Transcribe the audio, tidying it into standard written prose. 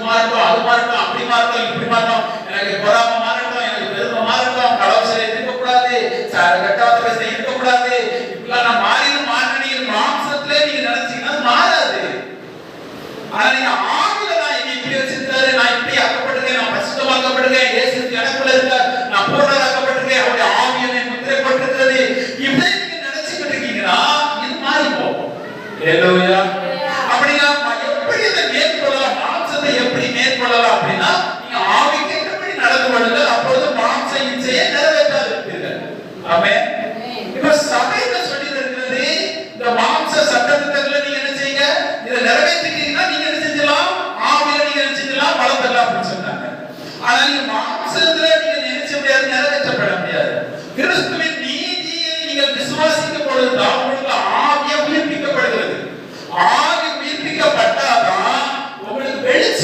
மாறட்டும், அது மாறட்டும், அப்படி மாறட்டும், இப்படி மாறட்டும், எனக்கு பொறாம மாறட்டும், எனக்கு பெருமை மாறட்டும், கடவுள் சிலை இருக்கக்கூடாது, கட்டாத பேச இருக்கக்கூடாது, இப்பெல்லாம் நான் மாறினீங்க மாம்சத்திலே நீங்க நினைச்சீங்கன்னா மாறாது. ஆனா நீங்க ஆவில நான் என்னை இப்படி வச்சிருக்காரு, நான் இப்படி ஆக்கப்பட்டிருக்கேன், நான் பரிசுத்தமாக்கப்பட்டிருக்கேன், இயேசு எனக்குள்ள இருக்கார், நான் பூரணராக்கப்பட்டிருக்கேன், அவருடைய ஆவி என்னை முத்திரை போட்டிருக்கிறது, இப்படி நீங்க நினைச்சுக்கிட்டு இருக்கீங்கன்னா இது மாறி போகும். ஹalleluya. அப்படினா எப்படி இதை மேற்கொள்ளலாம், மாம்சத்தை எப்படி மேற்கொள்ளலாம் அப்படின்னா நீங்க ஆவிக்கு எப்படி நடந்து கொள்ளுங்கள், அப்பொழுது மாம்ச இச்சையை நிறைவேற்றாதிருப்பீர்கள். ஆமென். இப்ப சபையில சொல்லி இருக்கிறது இந்த மாம்ச சட்டத்திட்டங்களை நீங்க என்ன செய்யுங்க, இதை நிறைவேற்றிட்டீங்கன்னா நீங்க என்ன செஞ்சலாம், ஆவியில நீங்க என்ன செஞ்சலாம், வளர்த்தலாம் அப்படின்னு சொன்னாங்க. ஆனா நீங்க மாம்சத்துல நீங்க